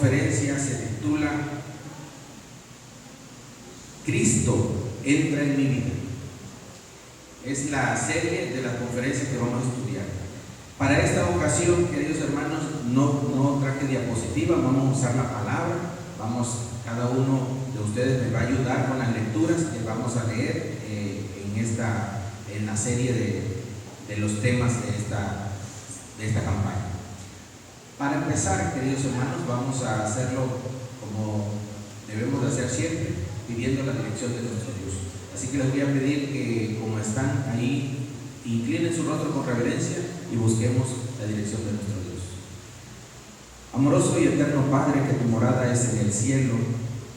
conferencia se titula Cristo entra en mi vida. Es la serie de las conferencias que vamos a estudiar. Para esta ocasión, queridos hermanos, no traje diapositiva, vamos a usar la palabra. Cada uno de ustedes me va a ayudar con las lecturas que vamos a leer en la serie de los temas de esta campaña. Para empezar, queridos hermanos, vamos a hacerlo como debemos de hacer siempre, pidiendo la dirección de nuestro Dios. Así que les voy a pedir que, como están ahí, inclinen su rostro con reverencia y busquemos la dirección de nuestro Dios. Amoroso y eterno Padre, que tu morada es en el cielo,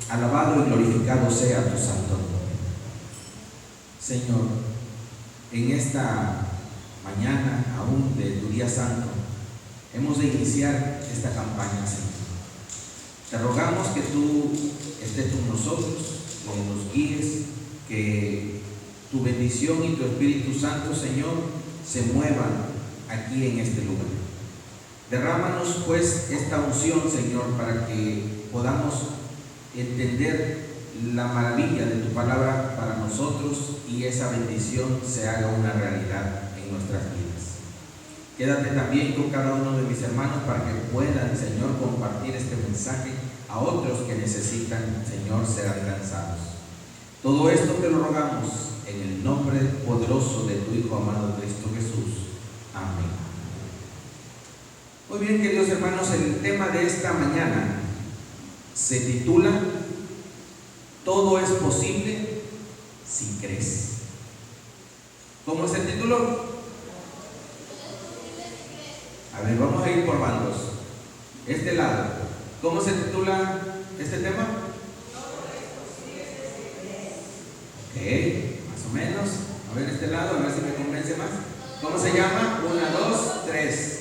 alabado y glorificado sea tu santo nombre. Señor, en esta mañana aún de tu día santo, hemos de iniciar esta campaña, Señor. Te rogamos que tú estés con nosotros, que nos guíes, que tu bendición y tu Espíritu Santo, Señor, se muevan aquí en este lugar. Derrámanos pues esta unción, Señor, para que podamos entender la maravilla de tu palabra para nosotros y esa bendición se haga una realidad en nuestras vidas. Quédate también con cada uno de mis hermanos para que puedan, Señor, compartir este mensaje a otros que necesitan, Señor, ser alcanzados. Todo esto te lo rogamos en el nombre poderoso de tu Hijo amado Cristo Jesús. Amén. Muy bien, queridos hermanos, el tema de esta mañana se titula Todo es posible si crees. ¿Cómo es el título? A ver, vamos a ir por bandos. Este lado. ¿Cómo se titula este tema? Ok, más o menos. A ver este lado, a ver si me convence más. ¿Cómo se llama? 1, 2, 3.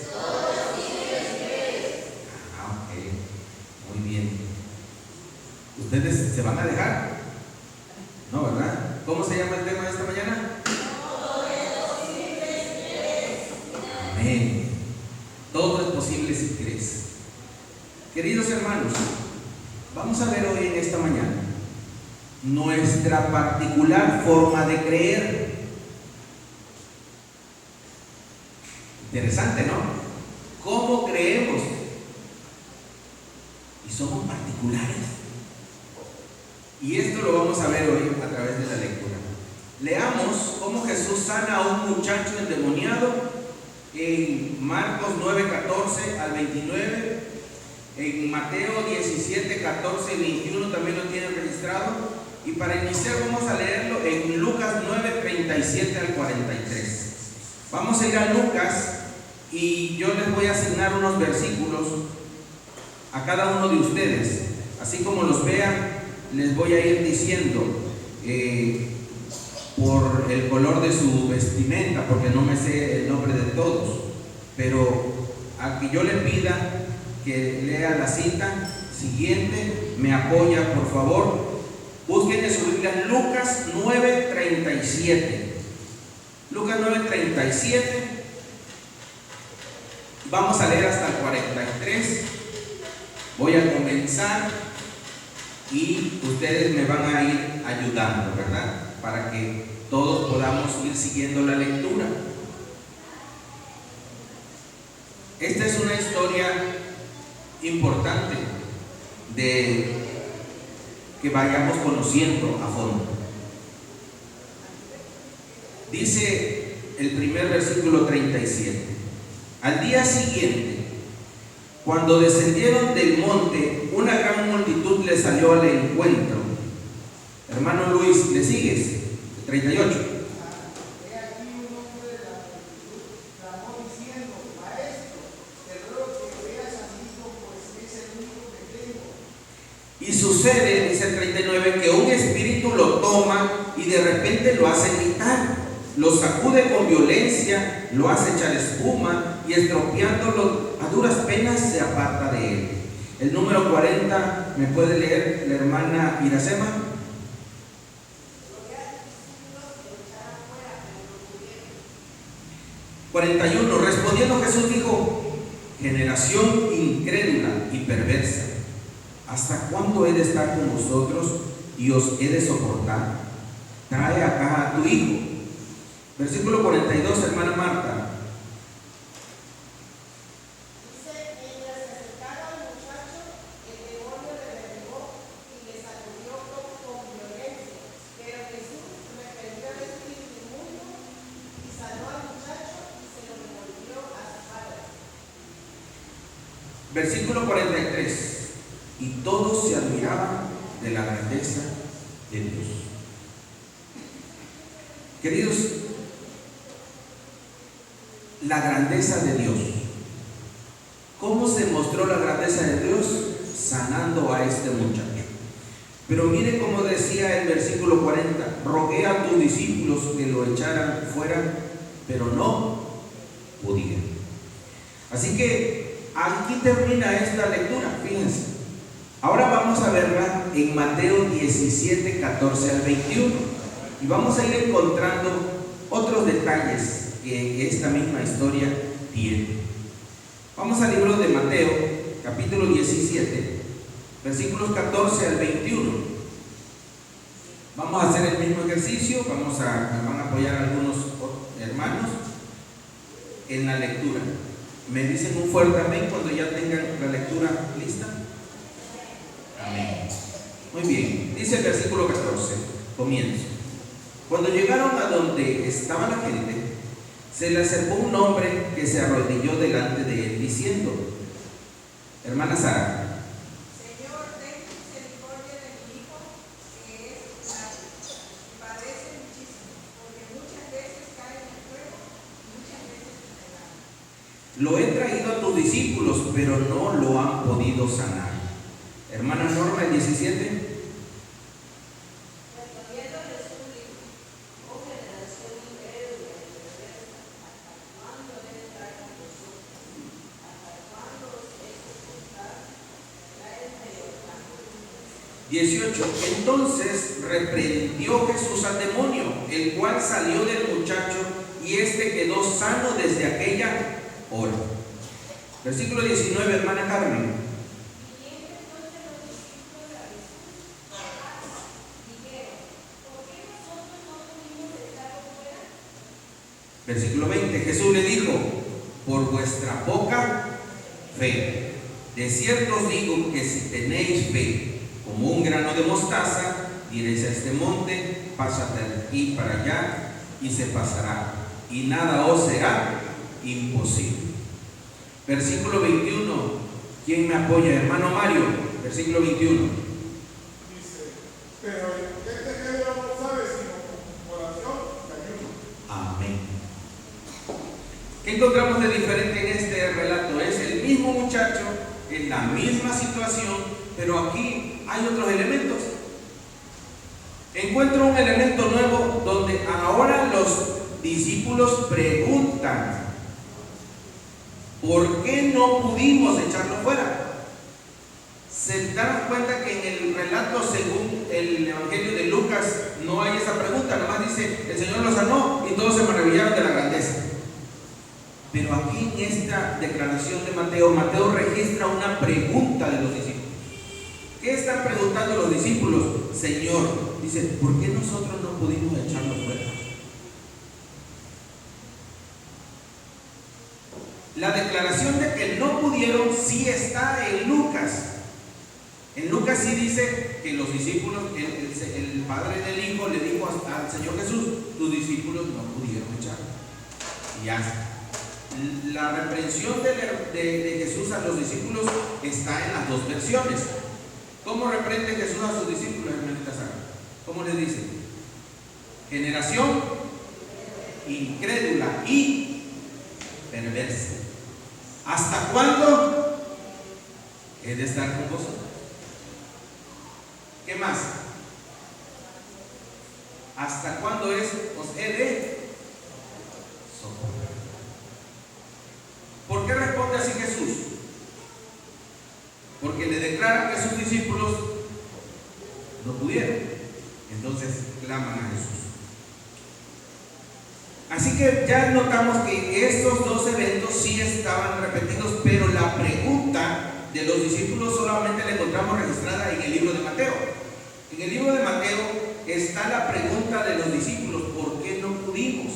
Ok, muy bien. ¿Ustedes se van a dejar? No, ¿verdad? ¿Cómo se llama el tema de esta mañana? Amén. Todo es posible si crees. Queridos hermanos, vamos a ver hoy en esta mañana nuestra particular forma de creer. Interesante, ¿no? ¿Cómo creemos? Y somos particulares. Y esto lo vamos a ver hoy a través de la lectura. Leamos cómo Jesús sana a un muchacho endemoniado en Marcos 9, 14 al 29, en Mateo 17, 14 y 21 también lo tienen registrado. Y para iniciar vamos a leerlo en Lucas 9, 37 al 43. Vamos a ir a Lucas y yo les voy a asignar unos versículos a cada uno de ustedes. Así como los vean, les voy a ir diciendo por el color de su vestimenta, porque no me sé el nombre de todos, pero a que yo le pida que lea la cita siguiente, me apoya por favor. Busquen en su Biblia Lucas 9:37. Lucas 9:37. Vamos a leer hasta el 43. Voy a comenzar y ustedes me van a ir ayudando, ¿verdad? Para que todos podamos ir siguiendo la lectura. Esta es una historia importante de que vayamos conociendo a fondo. Dice el primer versículo 37. Al día siguiente, cuando descendieron del monte, una gran multitud les salió al encuentro. Hermano Luis, ¿le sigues? 38. Y sucede, dice el 39, que un espíritu lo toma y de repente lo hace gritar, lo sacude con violencia, lo hace echar espuma y estropeándolo a duras penas se aparta de él. El número 40, ¿me puede leer la hermana Iracema? Respondiendo Jesús dijo: generación incrédula y perversa, ¿hasta cuándo he de estar con vosotros y os he de soportar? Trae acá a tu hijo. Versículo 42, hermana Marta. Versículo 43. Y todos se admiraban de la grandeza de Dios. Queridos, la grandeza de Dios. ¿Cómo se mostró la grandeza de Dios? Sanando a este muchacho. Pero mire cómo decía el versículo 40. Rogué a tus discípulos que lo echaran fuera, pero no podían. Así que aquí termina esta lectura, fíjense. Ahora vamos a verla en Mateo 17, 14 al 21. Y vamos a ir encontrando otros detalles que esta misma historia tiene. Vamos al libro de Mateo, capítulo 17, versículos 14 al 21. Vamos a hacer el mismo ejercicio. Me van a apoyar algunos hermanos en la lectura. Me dicen un fuerte amén cuando ya tengan la lectura lista. Amén. Muy bien, dice el versículo 14, comienzo. Cuando llegaron a donde estaba la gente, se le acercó un hombre que se arrodilló delante de él diciendo: hermana Sara, Señor, ten misericordia de mi hijo, que es grave, y padece muchísimo, porque muchas veces cae en el fuego y muchas veces en el agua. lo he traído a tus discípulos, pero no lo han podido sanar. Hermana Norma, el 17. Respondiendo Jesús dijo: oh generación incrédula y perversa, ¿hasta cuándo he de estar con vosotros? ¿Hasta cuándo os he de soportar? Traedme el pan. 18. Entonces reprendió Jesús al demonio, el cual salió del muchacho, y éste quedó sano desde aquella hora. Versículo 19, hermana Carmen. Versículo 20. Jesús le dijo: por vuestra poca fe. De cierto os digo que si tenéis fe como un grano de mostaza, diréis a este monte: pásate de aquí para allá, y se pasará, y nada os será imposible. Versículo 21. ¿Quién me apoya? Hermano Mario. Versículo 21. Dice: pero este género no sabe sino con oración y ayuno. Amén. ¿Qué encontramos de diferente en este relato? Es el mismo muchacho, en la misma situación, pero aquí hay otros elementos. Encuentro un elemento nuevo donde ahora los discípulos preguntan: ¿por qué no pudimos echarlo fuera? Se dan cuenta que en el relato según el Evangelio de Lucas no hay esa pregunta, nada más dice: el Señor lo sanó y todos se maravillaron de la grandeza. Pero aquí en esta declaración de Mateo, Mateo registra una pregunta de los discípulos. ¿Qué están preguntando los discípulos? Señor, dice, ¿por qué nosotros no pudimos echarlo fuera? La declaración de que no pudieron sí está en Lucas. En Lucas sí dice que los discípulos, el padre del hijo le dijo al Señor Jesús: tus discípulos no pudieron echar. Y ya. La reprensión de Jesús a los discípulos está en las dos versiones. ¿Cómo reprende Jesús a sus discípulos, hermanita Sara? ¿Cómo les dice? Generación incrédula y perversa. ¿Hasta cuándo he de estar con vosotros? ¿Qué más? ¿Hasta cuándo os he de soportar? ¿Por qué responde así Jesús? Porque le declara que sus discípulos no pudieron. Entonces claman a Jesús. Así que ya notamos que estos dos eventos sí estaban repetidos, pero la pregunta de los discípulos solamente la encontramos registrada en el libro de Mateo. En el libro de Mateo está la pregunta de los discípulos: ¿por qué no pudimos?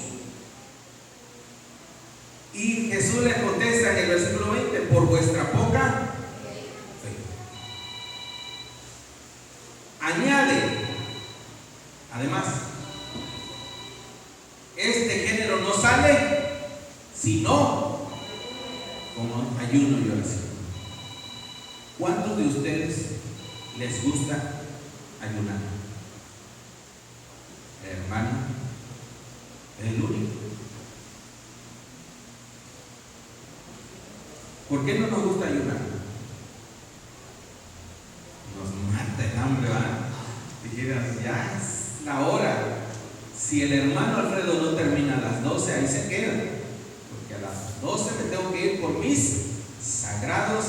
Y Jesús les contesta en el versículo 20: por vuestra poca fe. Añade, además, este género no sale sino con ayuno y oración. ¿Cuántos de ustedes les gusta ayunar? Hermano, es el único. ¿Por qué no nos gusta ayunar? Nos mata el hambre, ¿verdad? Dijeras, ya es la hora. Si el hermano Alfredo no termina a las 12, ahí se queda. Porque a las 12 me tengo que ir por mis sagrados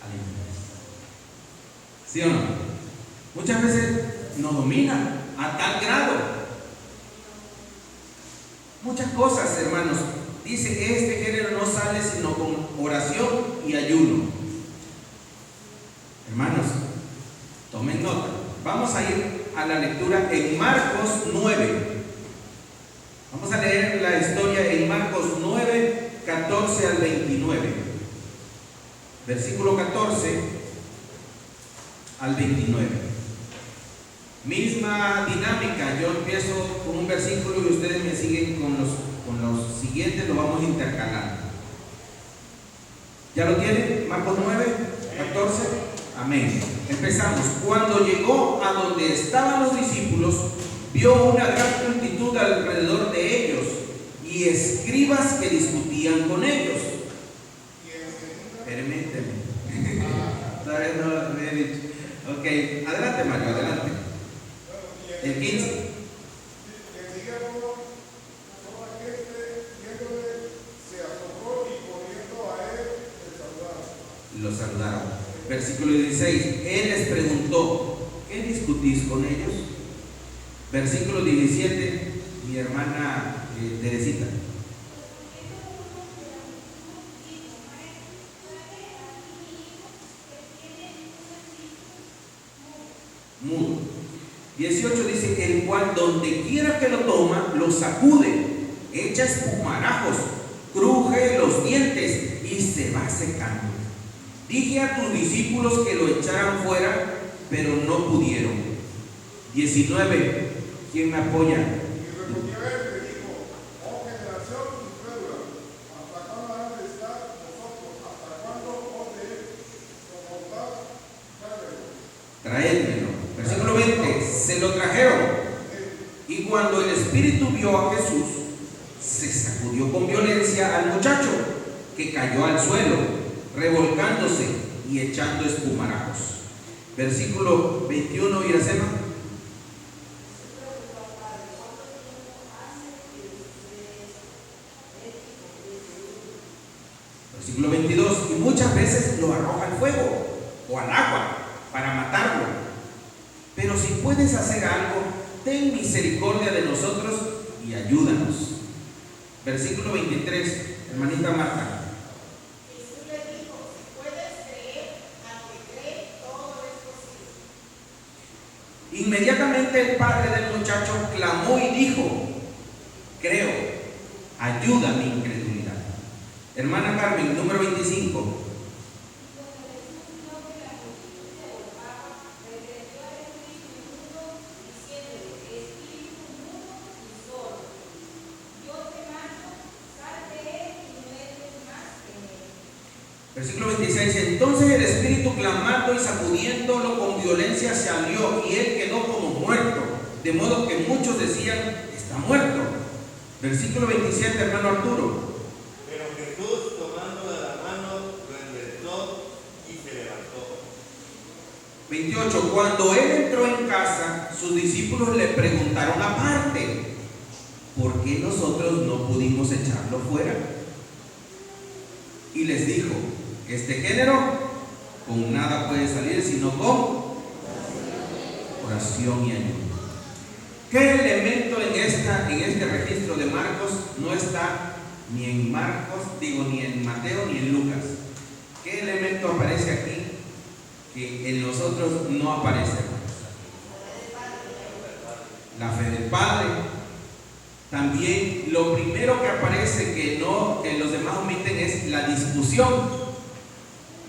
alimentos. ¿Sí o no? Muchas veces nos domina a tal grado. Muchas cosas, hermanos. Dice que este género no sale sino con oración y ayuno. Hermanos, tomen nota. Vamos a ir a la lectura en Marcos 9. Vamos a leer la historia en Marcos 9, 14 al 29. Versículo 14 al 29. Misma dinámica. Yo empiezo con un versículo y ustedes me siguen con los siguientes, lo vamos intercalando. ¿Ya lo tienen? Marcos 9, 14. Amén. Empezamos. Cuando llegó a donde estaban los discípulos, vio una gran multitud alrededor de ellos y escribas que discutían con ellos. Permíteme. Todavía no lo he dicho. Ok, adelante, Mario, adelante. El 15. Lo saludaron. Versículo 16. Él les preguntó: ¿qué discutís con ellos? Versículo 17. Mi hermana Teresita. Mudo. 18 dice: el cual donde quiera que lo toma, lo sacude, echa espumarajos, cruje los dientes y se va secando. Dije a tus discípulos que lo echaran fuera, pero no pudieron. 19. ¿Quién me apoya? Traédmelo. Versículo 20. Se lo trajeron. Y cuando el espíritu vio a Jesús, se sacudió con violencia al muchacho, que cayó al suelo, revolcándose y echando espumarajos. Versículo 21, Iracema. Versículo 22. Y muchas veces lo arroja al fuego o al agua para matarlo. Pero si puedes hacer algo, ten misericordia de nosotros y ayúdanos. Versículo 23, hermanita Marta. Jesús le dijo: si puedes creer, al que cree, todo es posible. Inmediatamente el padre del muchacho clamó y dijo: creo, ayuda mi incredulidad. Hermana Carmen, número 25. Versículo 26. Entonces el espíritu, clamando y sacudiéndolo con violencia, salió y él quedó como muerto, de modo que muchos decían: está muerto. Versículo 27, hermano Arturo. Pero Jesús, tomándolo de la mano, lo enderezó y se levantó. 28. Cuando él entró en casa, sus discípulos le preguntaron aparte: ¿por qué nosotros no pudimos echarlo fuera? Y les dijo: este género con nada puede salir sino con oración y ayuno. ¿Qué elemento en este registro de Marcos no está ni en Marcos, ni en Mateo, ni en Lucas? ¿Qué elemento aparece aquí que en nosotros no aparece? La fe del Padre. También lo primero que aparece que los demás omiten es la discusión.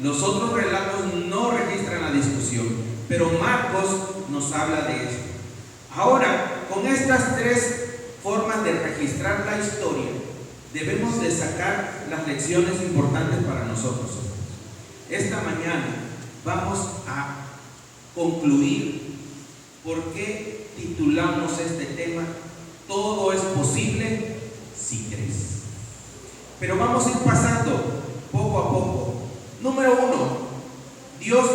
Los otros relatos no registran la discusión, pero Marcos nos habla de esto. Ahora, con estas tres formas de registrar la historia, debemos de sacar las lecciones importantes para nosotros. Esta mañana vamos a concluir por qué titulamos este tema "Todo es posible si crees". Pero vamos a ir pasando poco a poco. Número 1, Dios,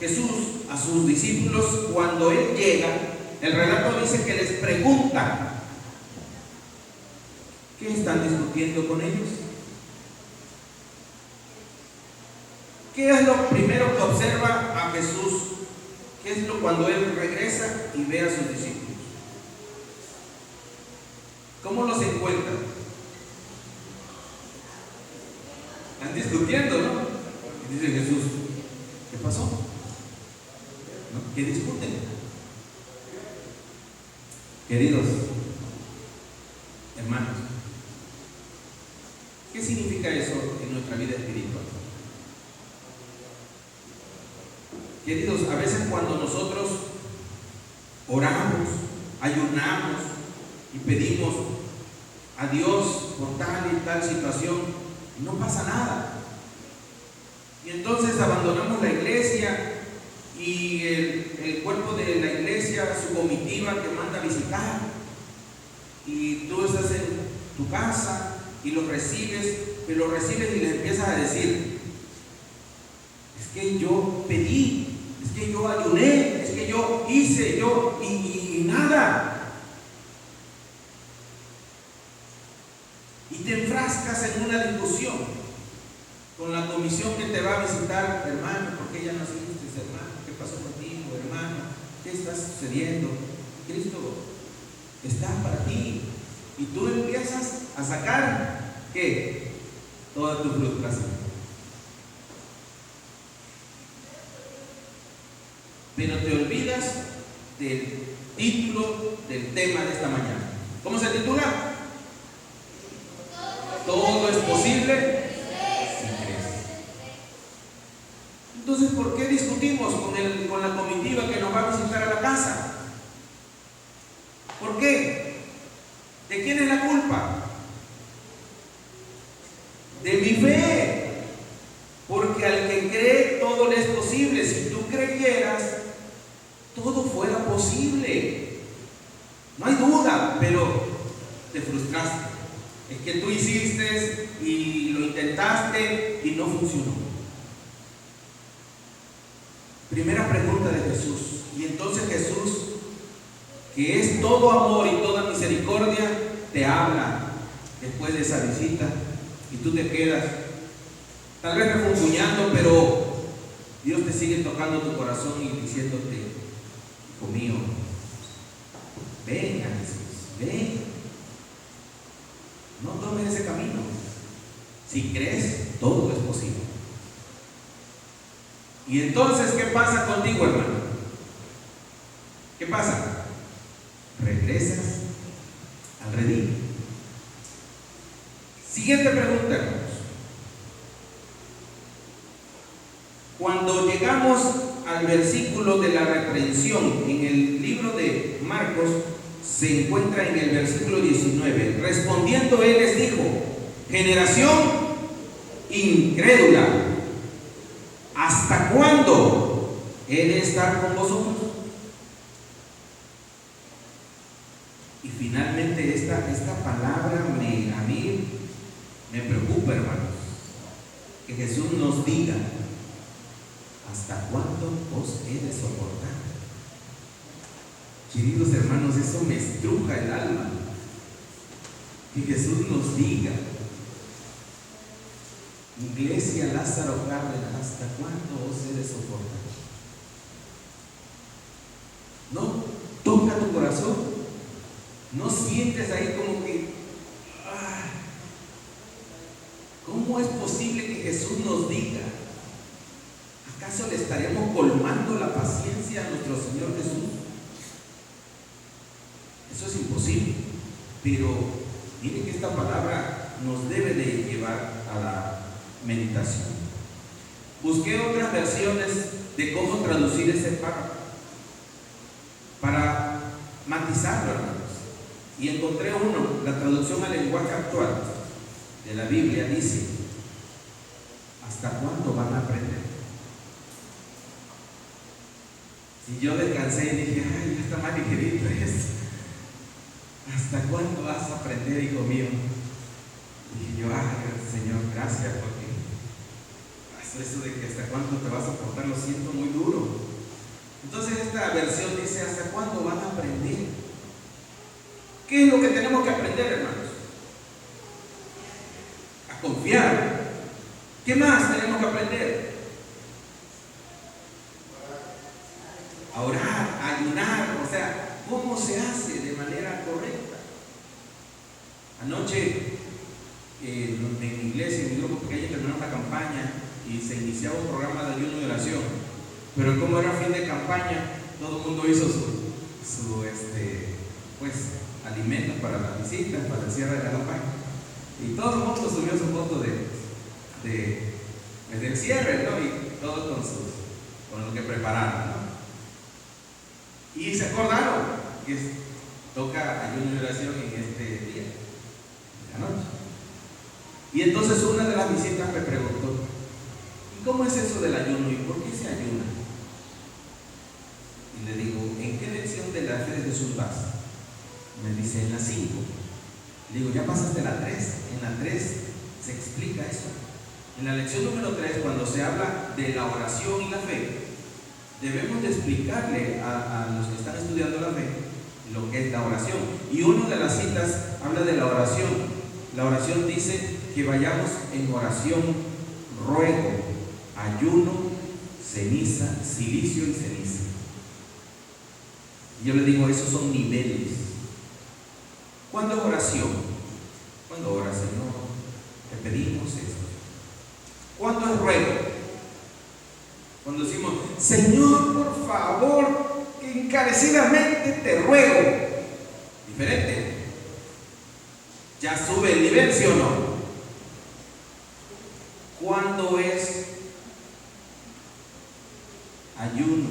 Jesús, a sus discípulos, cuando Él llega, el relato dice que les pregunta: ¿qué están discutiendo con ellos? ¿Qué es lo primero que observa a Jesús? ¿Qué es lo cuando Él regresa y ve a sus discípulos? ¿Cómo los encuentra? Están discutiendo, ¿no? Y dice Jesús: ¿qué pasó? ¿No? ¿Qué discuten? Queridos hermanos, ¿qué significa eso en nuestra vida espiritual? Queridos, a veces cuando nosotros oramos, ayunamos y pedimos a Dios por tal y tal situación, no pasa nada. Y entonces abandonamos la iglesia y el cuerpo de la iglesia, su comitiva te manda a visitar, y tú estás en tu casa y los recibes, pero los recibes y les empiezas a decir: es que yo pedí, es que yo ayuné, es que yo hice, y nada. Y te enfrascas en una discusión con la comisión que te va a visitar: hermano, ¿por qué ya no asistes, hermano? ¿Qué pasó contigo, hermano? ¿Qué está sucediendo? Cristo está para ti. Y tú empiezas a sacar, ¿qué? Toda tu frustración. Pero te olvidas del título del tema de esta mañana. ¿Cómo se titula? Todo es posible si crees. Entonces, ¿por qué discutimos con la comitiva que nos va a visitar a la casa? ¿Por qué? ¿De quién es la culpa? De mi fe. Porque al que cree todo le es posible. Si tú creyeras, todo fuera posible. No hay duda, pero te frustraste. Es que tú hiciste y lo intentaste y no funcionó. Primera pregunta de Jesús. Y entonces Jesús, que es todo amor y toda misericordia, te habla después de esa visita, y tú te quedas tal vez refunfuñando, pero Dios te sigue tocando tu corazón y diciéndote: hijo mío, ven a Jesús, ven, no tomes ese camino. Si crees, todo es posible. Y entonces, ¿qué pasa contigo, hermano? ¿Qué pasa? Regresas al redil. Siguiente pregunta, hermanos. Cuando llegamos al versículo de la reprensión en el libro de Marcos, se encuentra en el versículo 19. Respondiendo él les dijo: generación incrédula, ¿hasta cuándo he de estar con vosotros? Y finalmente esta palabra a mí me preocupa, hermanos, que Jesús nos diga: ¿hasta cuándo os he de soportar? Queridos hermanos, eso me estruja el alma, que Jesús nos diga: Iglesia Lázaro Cárdenas, ¿hasta cuándo os he de soportar? ¿No toca tu corazón? ¿No sientes ahí como que ¿cómo es posible que Jesús nos diga ¿Acaso le estaremos colmando la paciencia a nuestro Señor Jesús? Eso es imposible. Pero miren que esta palabra nos debe de llevar a la meditación. Busqué otras versiones de cómo traducir ese párrafo para matizarlo, hermanos. Y encontré uno, la traducción al lenguaje actual de la Biblia dice: ¿hasta cuándo van a aprender? Y yo descansé y dije: ay, ya está mal ligerito esto. ¿Hasta cuándo vas a aprender, hijo mío? Dije yo: ay, Señor, gracias, porque eso de que hasta cuándo te vas a soportar lo siento muy duro. Entonces esta versión dice: ¿hasta cuándo van a aprender? ¿Qué es lo que tenemos que aprender, hermanos? A confiar. ¿Qué más tenemos que aprender? A orar, a ayunar. O sea, ¿cómo se hace de manera correcta? Anoche en mi iglesia, en mi grupo pequeño, terminó una campaña y se iniciaba un programa de ayuno y oración. Pero como era fin de campaña, todo el mundo hizo su alimentos para las visitas, para el cierre de la campaña. Y todo el mundo subió su foto del cierre, ¿no? Y todos con lo que prepararon, ¿no? Y se acordaron que toca ayuno y oración en este día, de la noche. Y entonces una de las visitas me preguntó: ¿y cómo es eso del ayuno? ¿Y por qué se ayuna? Y le digo: ¿en qué lección de la fe de Jesús vas? Me dice: en la 5. Le digo: ya pasaste la 3. En la 3 se explica eso. En la lección número 3, cuando se habla de la oración y la fe, debemos de explicarle a los que están estudiando la fe lo que es la oración. Y una de las citas habla de la oración. La oración dice que vayamos en oración, ruego, ayuno, ceniza, silicio y ceniza. Y yo le digo: esos son niveles. ¿Cuándo es oración? Cuando ora: Señor, te pedimos esto. ¿Cuándo es ruego? Cuando decimos: Señor, por favor, que encarecidamente te ruego. Diferente. Ya sube el nivel, ¿sí o no? ¿Cuándo es ayuno?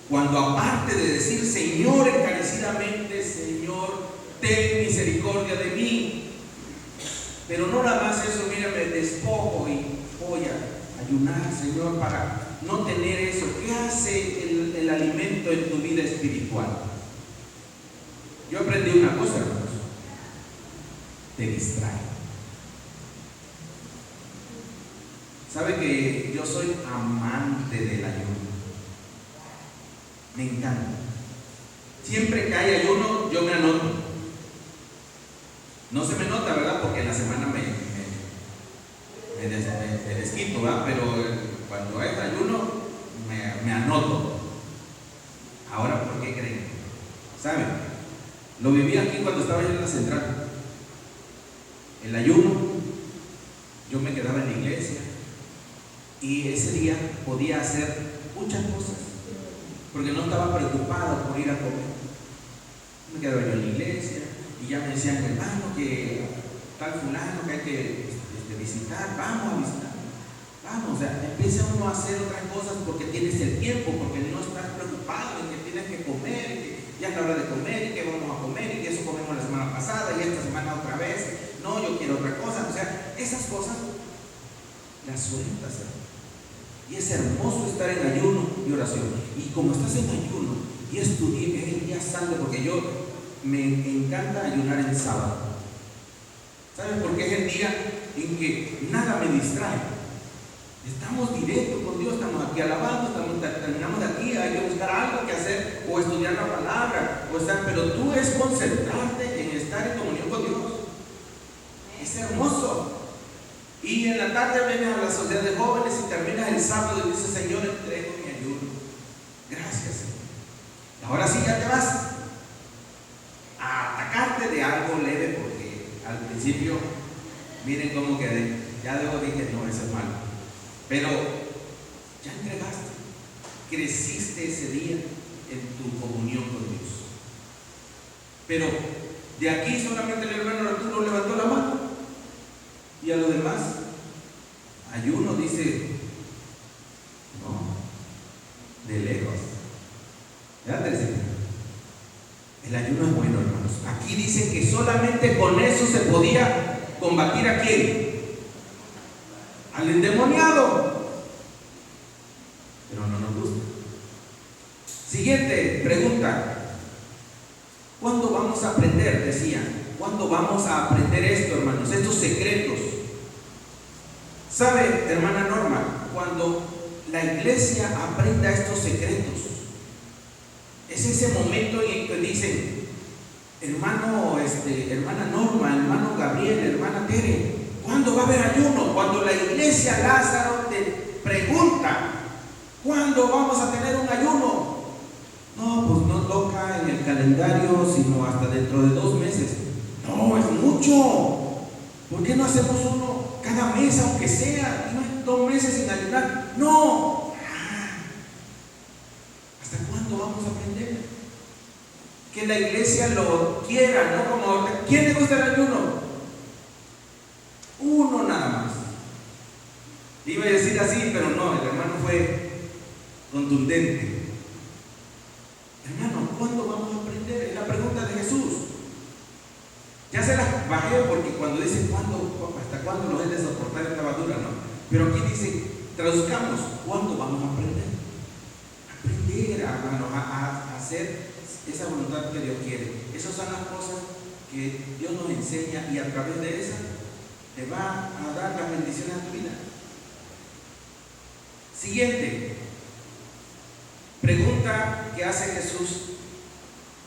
Cuando aparte de decir: Señor, encarecidamente, Señor, ten misericordia de mí, pero no nada más eso, mira, me despojo y voy a ayunar, Señor, para no tener eso. ¿Qué hace el alimento en tu vida espiritual? Yo aprendí una cosa, hermanos: te distrae. ¿Sabe que yo soy amante del ayuno? Me encanta. Siempre que hay ayuno, yo me anoto. No se me nota, ¿verdad? Porque en la semana me desquito, ¿verdad? Pero cuando es ayuno, me anoto. Ahora, ¿por qué creen? ¿Saben? Lo viví aquí cuando estaba yo en la central. El ayuno, yo me quedaba en la iglesia y ese día podía hacer muchas cosas, porque no estaba preocupado por ir a comer. Me quedaba yo en la iglesia y ya me decían: hermano, que tal fulano que hay que visitar, vamos a visitar. Vamos, o sea, empieza uno a hacer otras cosas porque tienes el tiempo, porque no estás preocupado en que tienes que comer, y que ya es la hora de comer, y que vamos a comer, y que eso comimos la semana pasada, y esta semana otra vez. No, yo quiero otra cosa. O sea, esas cosas las sueltas, ¿eh? Y es hermoso estar en ayuno y oración. Y como estás en ayuno y es tu día, es el día santo, porque yo me encanta ayunar en sábado. ¿Saben por qué? Es el día en que nada me distrae. Estamos directos con Dios, estamos aquí alabando, terminamos de aquí, hay que buscar algo que hacer, o estudiar la palabra, pero tú es concentrarte en estar en comunión con Dios. Es hermoso. Y en la tarde vienes a la sociedad de jóvenes y terminas el sábado y dices: Señor, entrego mi ayuno. Gracias, Señor. Ahora sí ya te vas a atacarte de algo leve, porque al principio, miren cómo quedé. Ya luego dije: no, eso es malo. pero ya entregaste, creciste ese día en tu comunión con Dios. Pero de aquí solamente el hermano Arturo levantó la mano, y a los demás, ayuno, dice, no, de lejos. El ayuno es bueno, hermanos. Aquí dice que solamente con eso se podía combatir ¿a quién? Al endemoniado. Pero no nos gusta. Siguiente pregunta. ¿Cuándo vamos a aprender? Decía. ¿Cuándo vamos a aprender esto, hermanos? Estos secretos. ¿Sabe, hermana Norma? Cuando la iglesia aprenda estos secretos, es ese momento en el que dicen, hermano, hermana Norma, hermano Gabriel, hermana Tere, ¿cuándo va a haber ayuno? Cuando la iglesia Lázaro te pregunta, ¿cuándo vamos a tener un ayuno? No, pues no toca en el calendario, sino hasta dentro de 2 meses. No, es mucho. ¿Por qué no hacemos uno cada mes, aunque sea? ¿No? 2 meses sin ayunar. No. ¿Hasta cuándo vamos a aprender? Que la iglesia lo quiera, ¿no? Como, ¿quién le gusta el ayuno? Uno nada más. Iba a decir así, pero no, el hermano fue contundente. Hermano, ¿cuándo vamos a aprender? Es la pregunta de Jesús. Ya se las bajé porque cuando dice hasta cuándo lo es de soportar esta basura, ¿no? Pero aquí dice, traduzcamos, ¿cuándo vamos a aprender? Aprender, hermano, a hacer esa voluntad que Dios quiere. Esas son las cosas que Dios nos enseña, y a través de esa te va a dar las bendiciones a tu vida. Siguiente pregunta que hace Jesús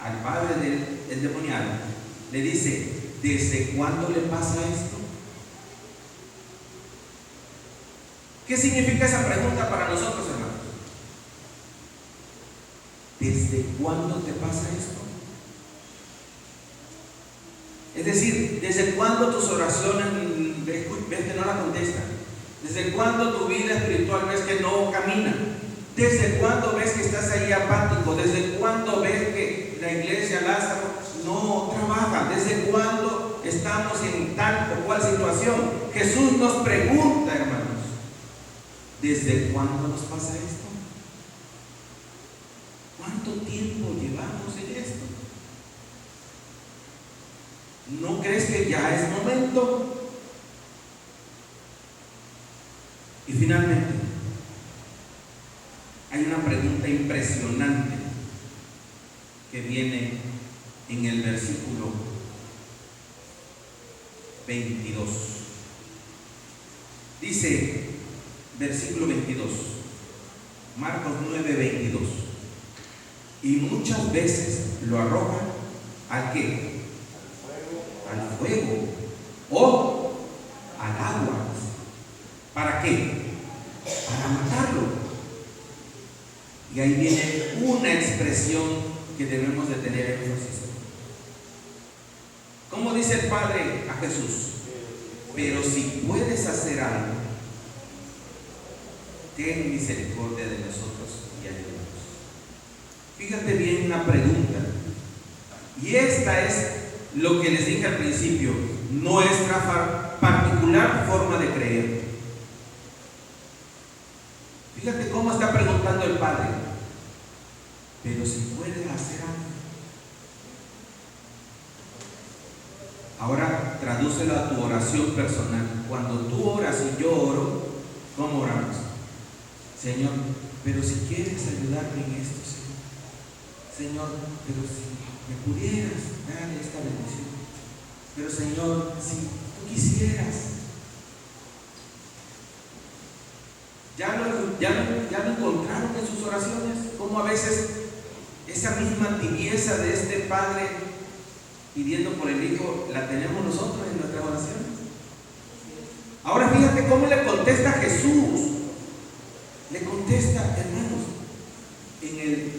al padre del endemoniado. Le dice, ¿desde cuándo le pasa esto? ¿Qué significa esa pregunta para nosotros, hermanos? ¿Desde cuándo te pasa esto? Es decir, ¿desde cuándo tus oraciones ves que no la contestan? ¿Desde cuándo tu vida espiritual ves que no camina? ¿Desde cuándo ves que estás ahí apático? ¿Desde cuándo ves que la iglesia Lázaro no trabaja? ¿Desde cuándo estamos en tal o cual situación? Jesús nos pregunta, hermanos, ¿desde cuándo nos pasa esto? ¿Cuánto tiempo llevamos en esto? ¿No crees que ya es momento? Y finalmente, hay una pregunta impresionante que viene en el versículo 22. Dice, versículo 22, Marcos 9:22. Y muchas veces lo arrojan ¿al qué? Al fuego o al agua. ¿Para qué? Para matarlo. Y ahí viene una expresión que debemos de tener énfasis. ¿Cómo dice el Padre a Jesús? Pero si puedes hacer algo, ten misericordia de nosotros y ayúdanos. Fíjate bien la pregunta. Y esta es lo que les dije al principio, nuestra particular forma de creer. Fíjate cómo está preguntando el Padre. Pero si puedes hacer algo. Ahora tradúcelo a tu oración personal. Cuando tú oras y yo oro, ¿cómo oramos? Señor, pero si quieres ayudarme en esto, Señor, pero si me pudieras dar esta bendición, pero Señor, si tú quisieras. ¿Ya lo encontraron en sus oraciones? Como a veces esa misma tibieza de este Padre pidiendo por el Hijo la tenemos nosotros en nuestras oraciones. Ahora fíjate cómo le contesta Jesús. Le contesta, hermanos, en el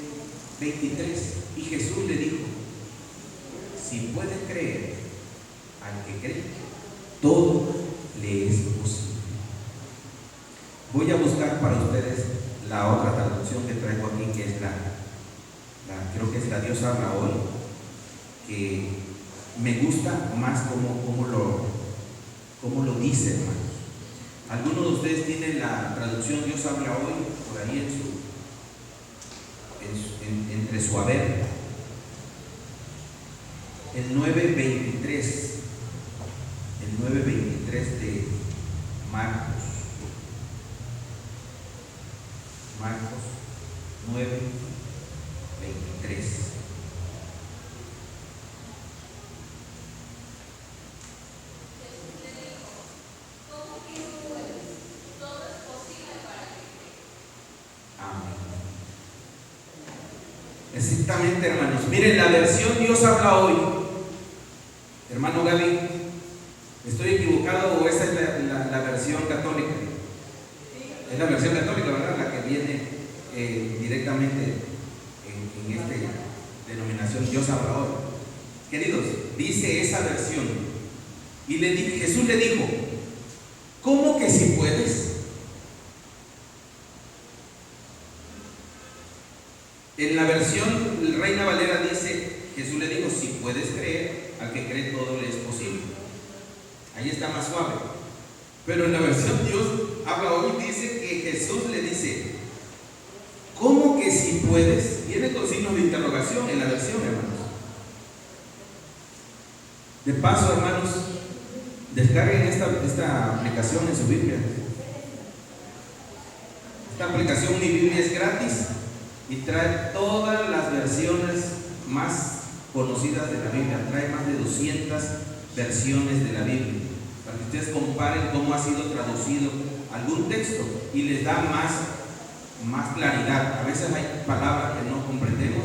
23, y Jesús le dijo, si puede creer al que cree, todo le es posible. Voy a buscar para ustedes la otra traducción que traigo aquí, que es creo que es la Dios habla hoy, que me gusta más cómo lo dice, hermanos. ¿Alguno de ustedes tiene la traducción Dios habla hoy por ahí entre su haber? El 9:23 de Marcos 9:23. Exactamente, hermanos. Miren, la versión Dios habla hoy, hermano Gaby, ¿estoy equivocado o esa es la versión católica? Es la versión católica, ¿verdad? La que viene directamente en esta denominación Dios habla hoy. Queridos, dice esa versión. Y Jesús le dijo, ¿cómo que si puedes? En la versión Reina Valera dice, Jesús le dijo, si puedes creer, al que cree todo le es posible. Ahí está más suave. Pero en la versión Dios habla hoy dice que Jesús le dice, ¿cómo que si puedes? Viene con signos de interrogación en la versión, hermanos. De paso, hermanos, descarguen esta aplicación en su Biblia. Esta aplicación Mi Biblia es gratis y trae todas las versiones más conocidas de la Biblia. Trae más de 200 versiones de la Biblia, para que ustedes comparen cómo ha sido traducido algún texto y les da más claridad. A veces hay palabras que no comprendemos.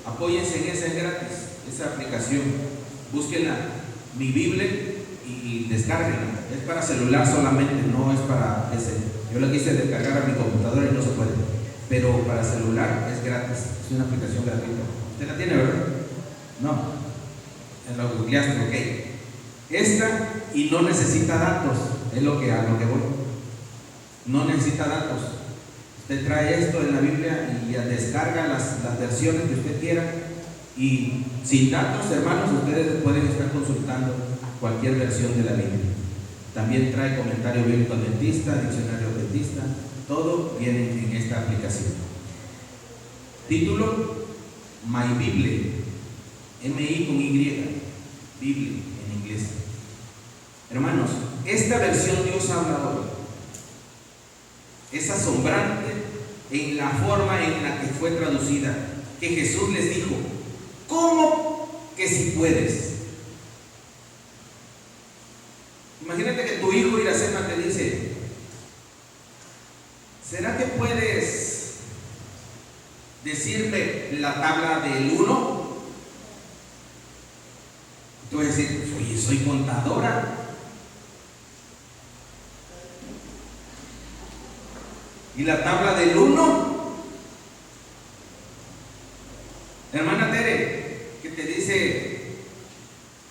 Apóyense en esa, es gratis, esa aplicación. Búsquenla, Mi Biblia, y descárguenla. Es para celular solamente, no es para ese. Yo la quise descargar a mi computadora y no se puede, pero para celular es gratis, es una aplicación gratuita. ¿Usted la tiene, verdad? No. En la googleaste, ok. Esta, y no necesita datos, es a lo que voy. No necesita datos. Usted trae esto en la Biblia y descarga las versiones que usted quiera, y sin datos, hermanos, ustedes pueden estar consultando cualquier versión de la Biblia. También trae comentario bíblico adventista, diccionario adventista, todo viene en esta aplicación. Título: My Bible, M-I con Y, Biblia en inglés. Hermanos, esta versión Dios habla hoy es asombrante en la forma en la que fue traducida, que Jesús les dijo, ¿cómo que si puedes? Imagínate que tu hijo Iracema te dice, ¿será que puedes decirme la tabla del 1? Tú vas a decir, oye, soy contadora. ¿Y la tabla del 1? Hermana Tere, que te dice,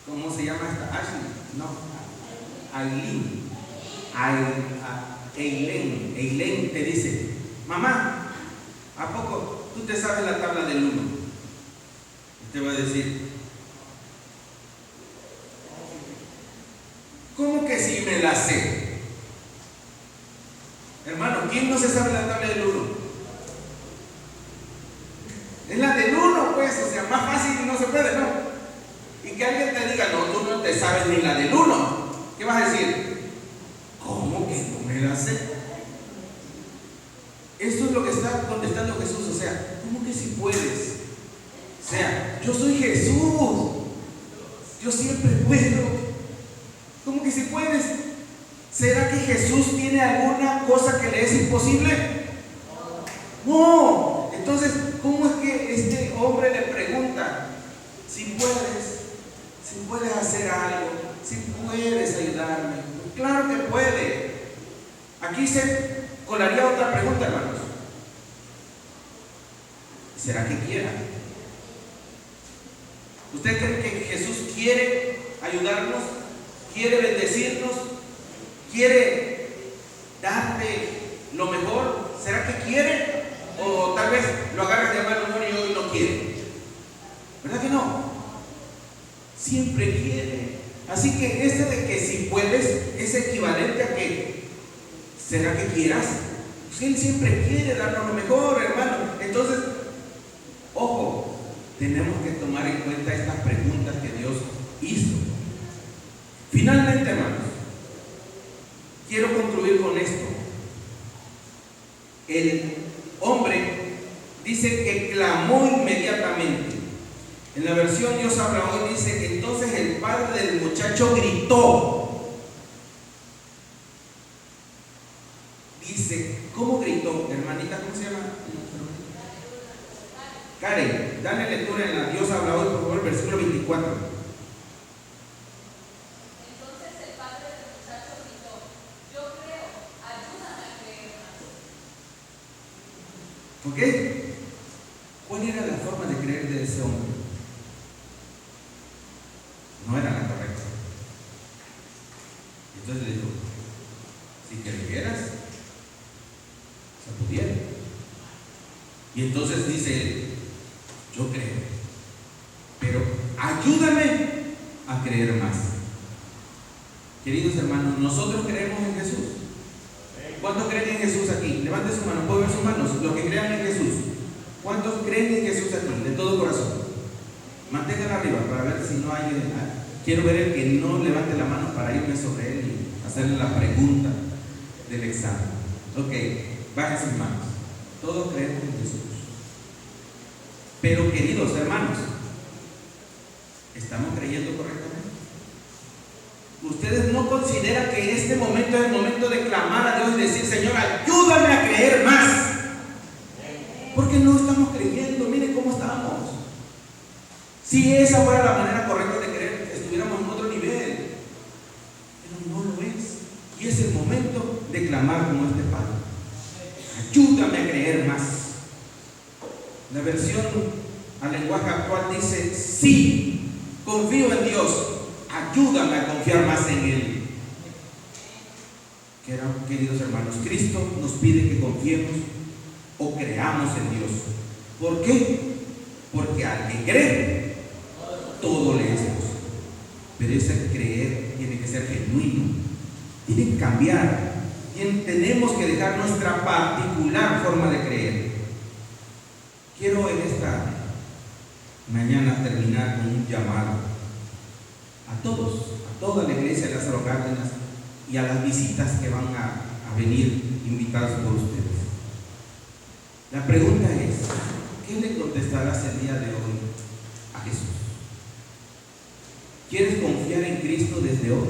¿cómo se llama esta? Ashley, no, Eileen te dice, mamá, ¿a poco tú te sabes la tabla del 1? Y te va a decir, ¿cómo que sí me la sé? Hermano, ¿quién no se sabe la tabla del 1? Es la del 1, pues, o sea, más fácil y no se puede, ¿no? Y que alguien te diga, no, tú no te sabes ni la del 1. ¿Qué vas a decir? ¿Cómo que no me la sé? Esto es lo que está contestando Jesús, o sea, ¿cómo que si puedes? O sea, yo soy Jesús, yo siempre puedo. ¿Cómo que si puedes? ¿Será que Jesús tiene alguna cosa que le es imposible? No. Entonces, ¿cómo es que este hombre le pregunta si puedes hacer algo, si puedes ayudarme? Claro que puede. Aquí se colaría otra pregunta, hermanos. ¿Será que quiera? ¿Usted cree que Jesús quiere ayudarnos? ¿Quiere bendecirnos? ¿Quiere darte vez lo agarras de mano y hoy no quiere. ¿Verdad que no? Siempre quiere. Así que de que si puedes es equivalente a que, ¿será que quieras? Pues Él siempre quiere darnos lo mejor, hermano. Entonces, ojo, tenemos que tomar en cuenta estas preguntas que Dios hizo. Finalmente, hermanos, quiero concluir con esto. El hombre dice que clamó inmediatamente. En la versión Dios habla hoy dice que entonces el padre del muchacho gritó. Dice, ¿cómo gritó? Hermanita, ¿cómo se llama? Karen, dale lectura en la Dios habla hoy, por favor, versículo 24. Entonces el padre del muchacho gritó: yo creo, ayúdame a creer más. ¿Ok? ¿Cuál era la forma de creer de ese hombre? No era la correcta. Entonces le dijo, si creyeras, se pudiera. Y entonces dice él, yo creo, pero ayúdame a creer más. Queridos hermanos, nosotros creemos en Jesús. ¿Cuántos creen en Jesús aquí? Levante su mano, puedo ver sus manos, los que crean en Jesús. ¿Cuántos creen en Jesús aquí? De todo corazón. Manténganla arriba para ver si no hay. Quiero ver el que no levante la mano para irme sobre él y hacerle la pregunta del examen. Ok, bajen sus manos. Todos creemos en Jesús. Pero queridos hermanos, ¿estamos creyendo correctamente? ¿Ustedes no consideran que en este momento es el momento de clamar a Dios y decir, Señor, ayúdame a creer más? Porque no estamos creyendo, miren cómo estamos. Si esa fuera la manera correcta de creer, estuviéramos en otro nivel. Pero no lo es. Y es el momento de clamar como este Padre. Ayúdame a creer más. La versión al lenguaje actual dice, sí, confío en Dios, ayúdame a confiar más en Él. Queridos hermanos, Cristo nos pide que confiemos o creamos en Dios. ¿Por qué? Porque al que cree, todo le es posible. Pero ese creer tiene que ser genuino, tiene que cambiar. Tenemos que dejar nuestra particular forma de creer. Quiero en esta mañana terminar con un llamado a todos, a toda la iglesia de Lázaro Cárdenas y a las visitas que van a venir invitados por ustedes. La pregunta es, ¿qué le contestarás el día de hoy a Jesús? ¿Quieres confiar en Cristo desde hoy?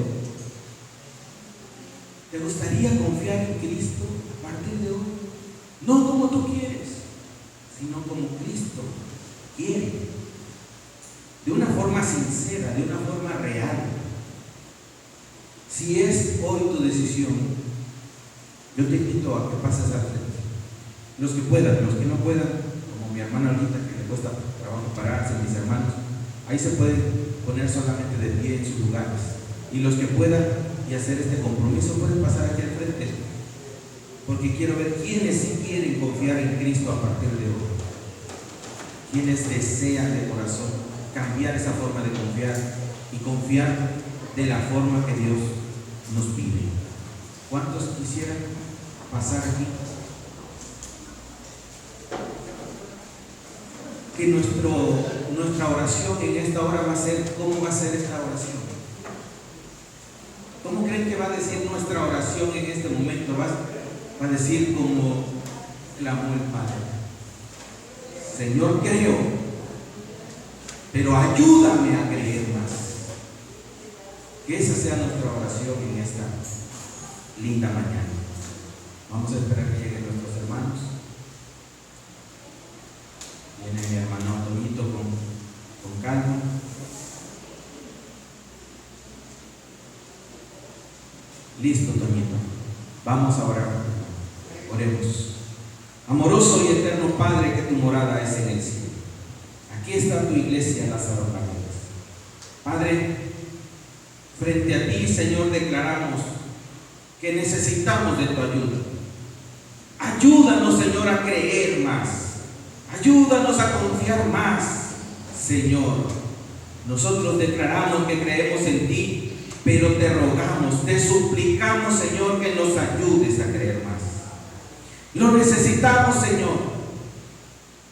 ¿Te gustaría confiar en Cristo a partir de hoy? No como tú quieres, sino como Cristo quiere. De una forma sincera, de una forma real. Si es hoy tu decisión, yo te invito a que pases al frente. Los que puedan, los que no puedan, como mi hermana ahorita que le cuesta trabajo pararse, mis hermanos, ahí se pueden poner solamente de pie en sus lugares. Y los que puedan y hacer este compromiso pueden pasar aquí al frente, porque quiero ver quiénes sí quieren confiar en Cristo a partir de hoy, quienes desean de corazón cambiar esa forma de confiar y confiar de la forma que Dios nos pide. ¿Cuántos quisieran pasar aquí? Que nuestra oración en esta hora va a ser, ¿cómo va a ser esta oración? ¿Cómo creen que va a decir nuestra oración en este momento? Va a decir como clamó el Padre: Señor, creo, pero ayúdame a creer más. Que esa sea nuestra oración en esta linda mañana. Vamos a esperar que lleguen nuestros hermanos. Viene mi hermano Antonito con calma. Listo, Toñito. Vamos a orar. Oremos. Amoroso y eterno Padre, que tu morada es en el cielo. Aquí está tu iglesia, Lázaro Cárdenas. Padre, frente a ti, Señor, declaramos que necesitamos de tu ayuda. Ayúdanos, Señor, a creer más. Ayúdanos a confiar más, Señor. Nosotros declaramos que creemos en ti, pero te rogamos, te suplicamos, Señor, que nos ayudes a creer más. Lo necesitamos, Señor.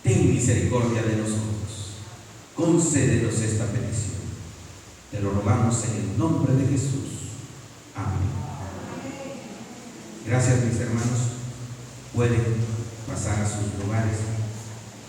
Ten misericordia de nosotros. Concédenos esta petición. Te lo rogamos en el nombre de Jesús. Amén. Gracias, mis hermanos. Pueden pasar a sus lugares.